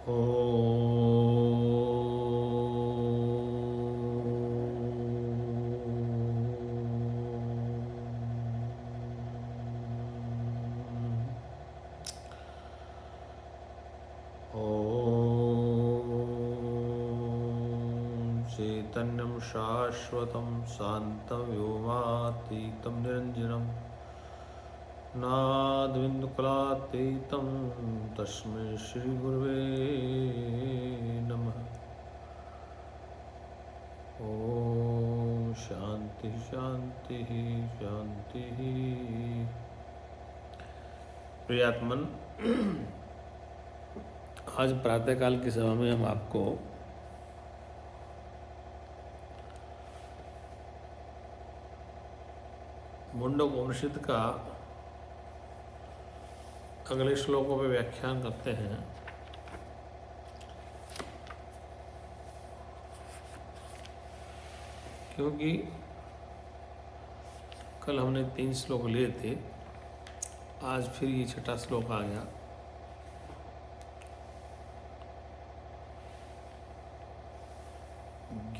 चैतन्यं शाश्वतं शान्तं व्योमातीतं निरञ्जनं नादबिन्दुकलातीतं तस्मै श्रीगुरुवे नमः। ओम शांति शांति शांति। प्रियात्मन, आज प्रातःकाल की सभा में हम आपको मुंडकोपनिषद का अगले श्लोकों पर व्याख्यान करते हैं। क्योंकि कल हमने 3 श्लोक लिए थे, आज फिर ये 6ठा श्लोक आ गया।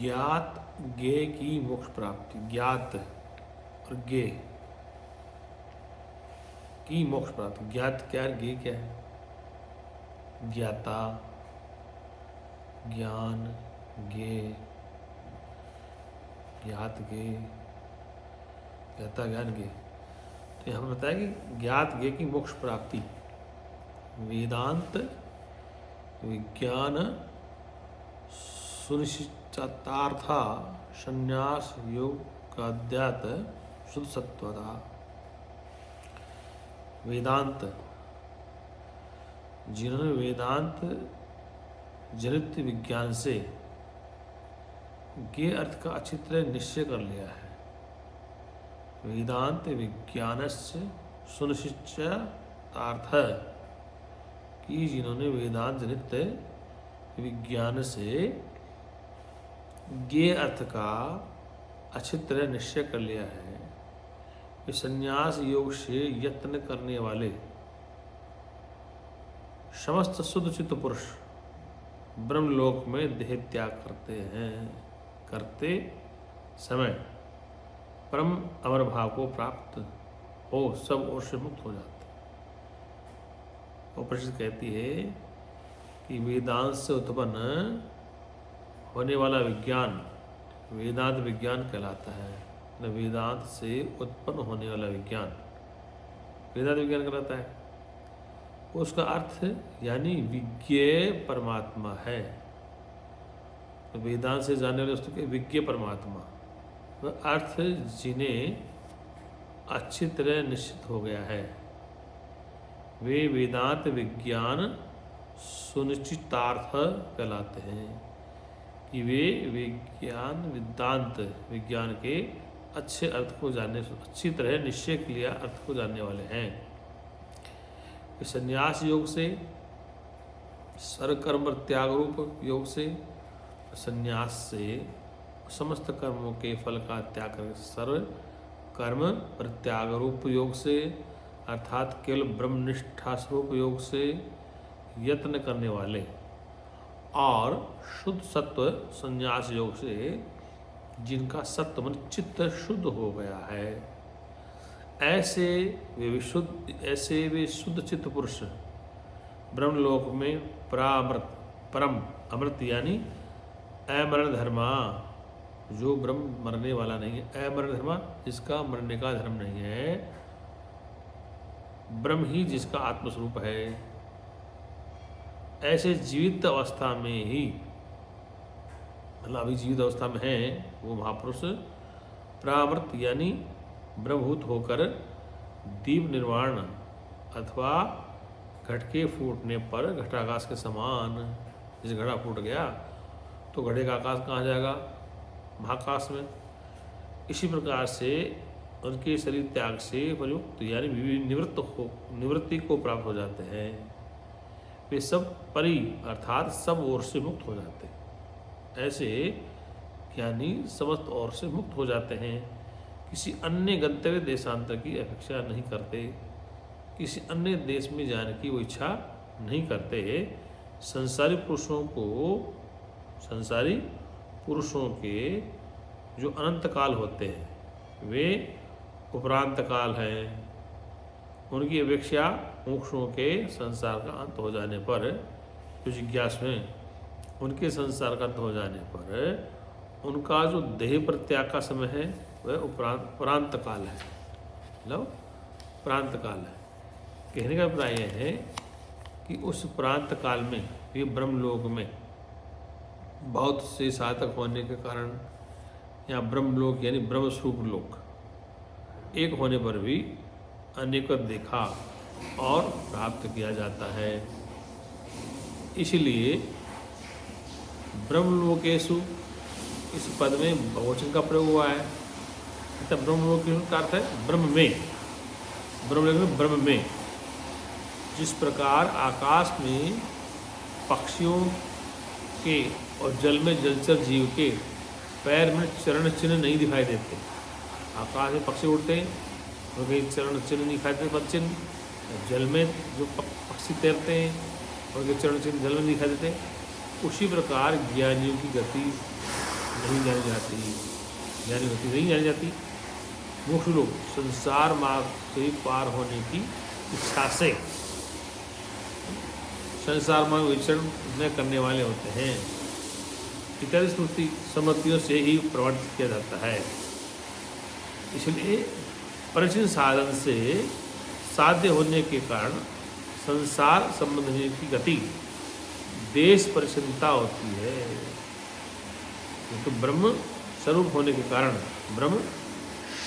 ज्ञात ज्ञेय की मोक्ष प्राप्ति। ज्ञात और ज्ञेय की मोक्ष प्राप्ति। ज्ञात क्या है, ज्ञेय क्या है? ज्ञाता, ज्ञान, ज्ञेय, ज्ञात ज्ञेय, ज्ञाता ज्ञान ज्ञेय। तो हम बताया कि ज्ञात ज्ञेय की मोक्ष प्राप्ति वेदांत विज्ञान सुनिश्चितार्था संन्यास योग का अध्यात शुद्ध सत्वता। वेदांत, जिन्होंने वेदांत जनित विज्ञान से ज्ञेय अर्थ का अच्छी तरह निश्चय कर लिया है। वेदांत विज्ञानस्य सुनिश्चितार्थ कि जिन्होंने वेदांत जनित विज्ञान से ज्ञेय अर्थ का अच्छी तरह निश्चय कर लिया है। इस संन्यास योग से यत्न करने वाले समस्त शुद्ध चित्त पुरुष ब्रह्मलोक में देह त्याग करते हैं। करते समय परम अमर भाव को प्राप्त हो सब ओर से मुक्त हो जाते हैं। उपनिषद कहती है कि वेदांत से उत्पन्न होने वाला विज्ञान वेदांत विज्ञान कहलाता है। वेदांत से उत्पन्न होने वाला विज्ञान वेदांत विज्ञान कहलाता है। उसका अर्थ यानी विज्ञेय परमात्मा है। तो वेदांत से जानने वाले वस्तु के विज्ञेय परमात्मा वह अर्थ जिन्हें अच्छी तरह निश्चित हो गया है, वे वेदांत विज्ञान सुनिश्चितार्थ कहलाते हैं। कि वे वेदांत विज्ञान के अच्छे अर्थ को जानने, अच्छी तरह निश्चय किया अर्थ को जानने वाले हैं। संन्यास योग से, सर्वकर्म त्याग रूप योग से, संन्यास से समस्त कर्मों के फल का त्याग कर सर्व कर्म परित्याग रूप योग से, अर्थात केवल ब्रह्मनिष्ठा स्वरूप योग से यत्न करने वाले, और शुद्ध सत्व संन्यास योग से जिनका सत्व मन चित्त शुद्ध हो गया है, ऐसे वे शुद्ध चित्त पुरुष ब्रह्मलोक में परम अमृत यानी अमरण धर्मा, जो ब्रह्म मरने वाला नहीं है, अमरण धर्मा जिसका मरने का धर्म नहीं है, ब्रह्म ही जिसका आत्मस्वरूप है, ऐसे जीवित अवस्था में ही, मतलब अभी जीवित अवस्था में है वो महापुरुष प्रामृत यानी ब्रह्मभूत होकर दीप निर्वाण अथवा घट के फूटने पर घटाकाश के समान, जैसे घड़ा फूट गया तो घड़े का आकाश कहाँ जाएगा? महाकाश में। इसी प्रकार से उनके शरीर त्याग से प्रयुक्त यानी निवृत्ति को प्राप्त हो जाते हैं। वे सब परि अर्थात सब ओर से मुक्त हो जाते हैं। ऐसे ज्ञानी समस्त ओर से मुक्त हो जाते हैं। किसी अन्य गंतव्य देशांतर की अपेक्षा नहीं करते, किसी अन्य देश में जाने की वो इच्छा नहीं करते, संसारी पुरुषों के जो अनंत काल होते हैं वे उपरांत काल हैं। उनकी अपेक्षा मुमुक्षुओं के संसार का अंत हो जाने पर, जो जिज्ञासु हैं उनके संसार का अंत हो जाने पर उनका जो देह परित्याग का समय है वह उपरांत काल है, मतलब प्रांत काल है। कहने का अभिप्राय यह है कि उस प्रांत काल में ये ब्रह्मलोक में बहुत से साधक होने के कारण, या ब्रह्मलोक यानी ब्रह्मस्वरूप लोक एक होने पर भी अनेकों देखा और प्राप्त किया जाता है। इसलिए ब्रह्मलोकेषु इस पद में बहुवचन का प्रयोग हुआ है। अतः ब्रह्मलोकेषु का अर्थ है ब्रह्म में, ब्रह्म में। जिस प्रकार आकाश में पक्षियों के और जल में जलचर जीव के पैर में चरण चिन्ह नहीं दिखाई देते। आकाश में पक्षी उड़ते हैं और कहीं चरण चिन्ह नहीं दिखाई देते, पद चिन्ह। जल में जो पक्षी तैरते हैं और कहीं चरण चिन्ह जल में नहीं दिखाई देते। उसी प्रकार ज्ञानियों की गति नहीं जानी जाती, ज्ञानी गति नहीं जानी जाती। मुख्य लोग संसार मार्ग से पार होने की इच्छा से संसार मार्ग विचरण न करने वाले होते हैं। इत्यादि स्मृति सम्मतियों से ही प्रवर्तित किया जाता है। इसलिए परिचिन साधन से साध्य होने के कारण संसार संबंधी की गति देश परिचिनता होती है। तो ब्रह्म स्वरूप होने के कारण, ब्रह्म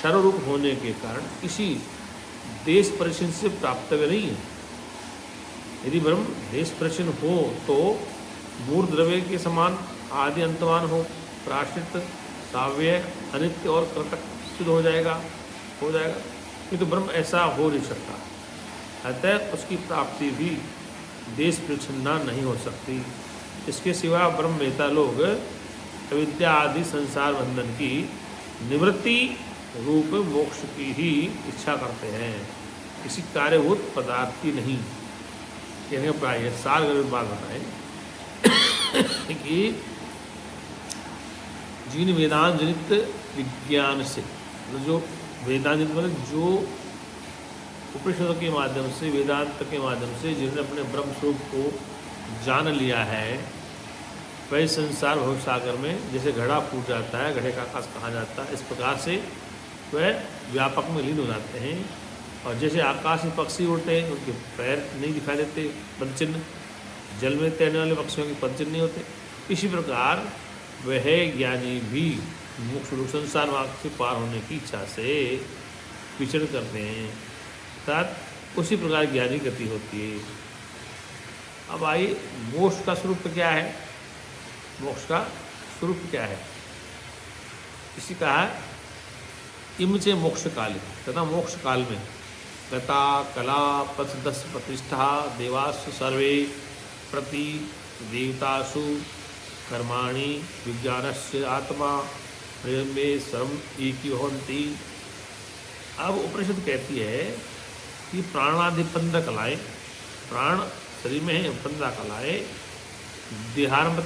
सर्वरूप होने के कारण किसी देश परिचिन से प्राप्तव्य नहीं है। यदि ब्रह्म देश परिचिन हो तो मूर्त द्रव्य के समान आदि अंतमान हो, प्राश्रित, साव्य, अनित्य और कृतक सिद्ध हो जाएगा। किंतु ब्रह्म ऐसा हो नहीं सकता, अतः उसकी प्राप्ति भी देश परिच्छिन्ना नहीं हो सकती। इसके सिवा ब्रह्मवेत्ता लोग अविद्या आदि संसार बंधन की निवृत्ति रूप मोक्ष की ही इच्छा करते हैं, किसी कार्यभूत पदार्थ की नहीं। कहने का प्राय सार गर्भ बात बताएं कि जिन वेदांत जनित विज्ञान से, जो वेदांत मतलब जो उपनिषदों के माध्यम से, वेदांत के माध्यम से जिन्होंने अपने ब्रह्म स्वरूप को जान लिया है, वही संसार भव सागर में जैसे घड़ा फूट जाता है, घड़े का आकाश कहा जाता है, इस प्रकार से वह व्यापक में लीन हो जाते हैं। और जैसे आकाश में पक्षी उड़ते हैं, उनके पैर नहीं दिखाई देते, पदचिन्ह, जल में तैरने वाले पक्षियों के पदचिन्ह नहीं होते, इसी प्रकार वह ज्ञानी भी मोक्ष रूप संसार मार्ग से पार होने की इच्छा से विचरण करते हैं, अर्थात उसी प्रकार ज्ञानी गति होती है। अब आइए मोक्ष का स्वरूप क्या है। मोक्ष का स्वरूप क्या है, इसी कहा इमचे मोक्ष काले, तथा मोक्ष काल में गता कला पथ दस प्रतिष्ठा देवासु सर्वे प्रति देवतासु कर्माणि विज्ञानस्य आत्मा प्रेमे स्वरम एकीभवन्ति। अब उपनिषद कहती है कि प्राणादि 15 कलाएँ, प्राण शरीर में है, 15 कलाएँ देहारंभ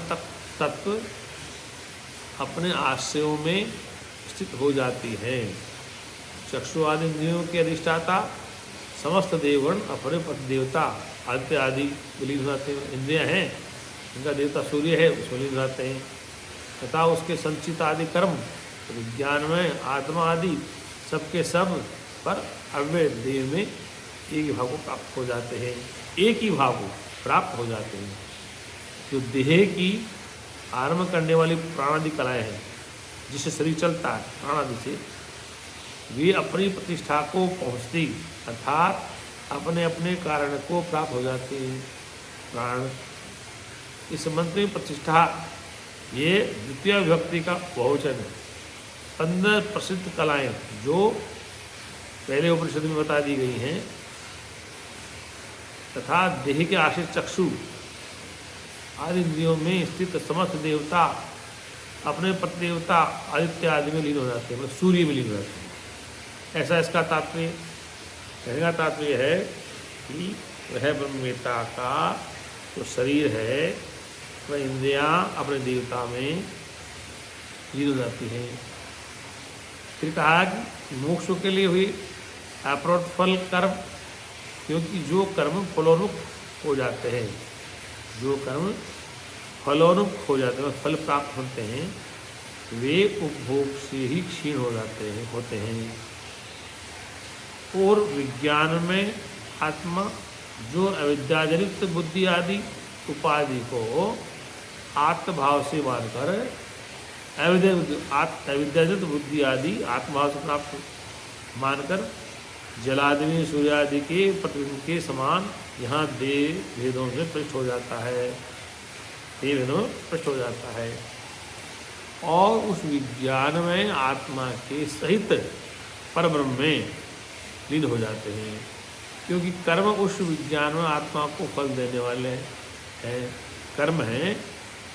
तत्व अपने आश्रयों में स्थित हो जाती है। चक्षु आदि इंद्रियों के अधिष्ठाता समस्त देवगण अपने पति देवता आदित्य आदि विलीन हो जाते हैं। इंद्रियां हैं, इनका देवता सूर्य है, उसमें लीन हो जाते हैं। तथा उसके संचित आदि कर्म विज्ञान में आत्मा आदि सबके सब पर अव्यय देह में एक ही भाव को प्राप्त हो जाते हैं, एक ही भाव को प्राप्त हो जाते हैं। जो देह की आरंभ करने वाली प्राणादि कलाएँ हैं, जिससे शरीर चलता है प्राणादि से, वे अपनी प्रतिष्ठा को पहुँचती, अर्थात अपने अपने कारण को प्राप्त हो जाते हैं। प्राण इस मंत्र में प्रतिष्ठा ये द्वितीय विभक्ति का बहुवचन है। 15 प्रसिद्ध कलाएं जो पहले उपनिषद में बता दी गई हैं, तथा देह के आश्रित चक्षु आदि इंद्रियों में स्थित समस्त देवता अपने पति देवता आदित्य आदि में लीन हो जाते हैं, मतलब सूर्य में लीन हो जाते हैं। ऐसा इसका तात्पर्य, कहने का तात्पर्य है कि वह ब्रह्मवेत्ता का जो शरीर है वह इंद्रियां अपने देवता में लीन हो जाती हैं। फिर कहा कि मोक्ष के लिए हुई अपरोक्ष फल कर्म, क्योंकि जो कर्म फलोन्मुख हो जाते हैं, जो कर्म फलोन्मुख हो जाते हैं, फल प्राप्त होते हैं, वे उपभोग से ही क्षीण हो जाते हैं होते हैं। और विज्ञान में आत्मा जो अविद्याजनित बुद्धि आदि उपाधि को आत्मभाव से मानकर अविद्याजनित बुद्धि आदि आत्मभाव से प्राप्त मानकर जलादि में सूर्यादि के प्रतिबिंब के समान यहाँ देह भेदों से पृष्ठ हो जाता है, देह भेदों में पृष्ठ हो जाता है और उस विज्ञान में आत्मा के सहित परब्रह्म में लीन हो जाते हैं। क्योंकि कर्म उस विज्ञान में आत्मा को फल देने वाले हैं, कर्म हैं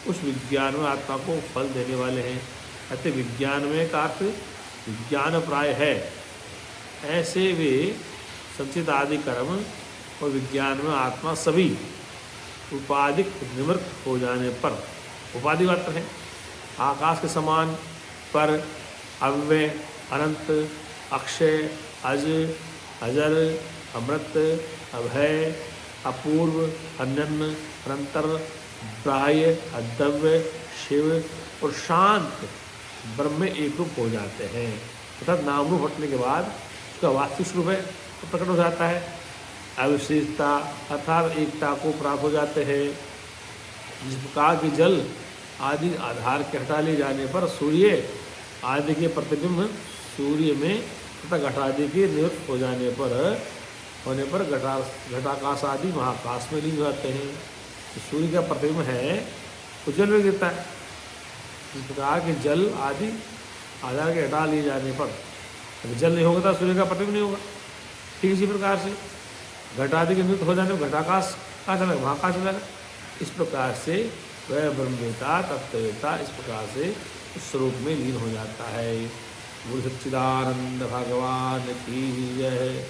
उस विज्ञान में आत्मा को फल देने वाले हैं। अतः विज्ञान में का अर्थ विज्ञान प्राय है, ऐसे वे संचित आदि कर्म और विज्ञान में आत्मा सभी उपाधिक निवृत्त हो जाने पर, उपाधि अर्थ है आकाश के समान, पर, अव्यय, अनंत, अक्षय, अज, अजर, अमृत, अभय, अपूर्व, अनन्य, अनंतर, बाह्य, अद्रव्य, शिव और शांत ब्रह्म में एक रूप हो जाते हैं। अर्थात नाम रूप हटने के बाद उसका वास्तविक स्वरूप है तो प्रकट हो जाता है। अविशेषता अर्थात एकता को प्राप्त हो जाते हैं। जिस प्रकार की जल आदि आधार के हटा लिए जाने पर सूर्य आदि के प्रतिबिंब सूर्य में तथा घटादि के निवृत्त हो जाने पर होने पर घटाकाश आदि महाकाश में लीन हो जाते हैं। तो सूर्य का प्रतिबिंब है तो जल में गिरता है। इस प्रकार के जल आदि आधार के हटा लिए जाने पर अगर जल नहीं होगा तो सूर्य का प्रतिबिंब नहीं होगा। ठीक इसी प्रकार से घटादि के निवृत्त हो जाने पर घटाकाश कहाँ चला, महाकाश चला। इस प्रकार से वह ब्रह्मवेता तत्ववेता इस प्रकार से उस स्वरूप में लीन हो जाता है। गुरु सच्चिदानंद भगवान की जय।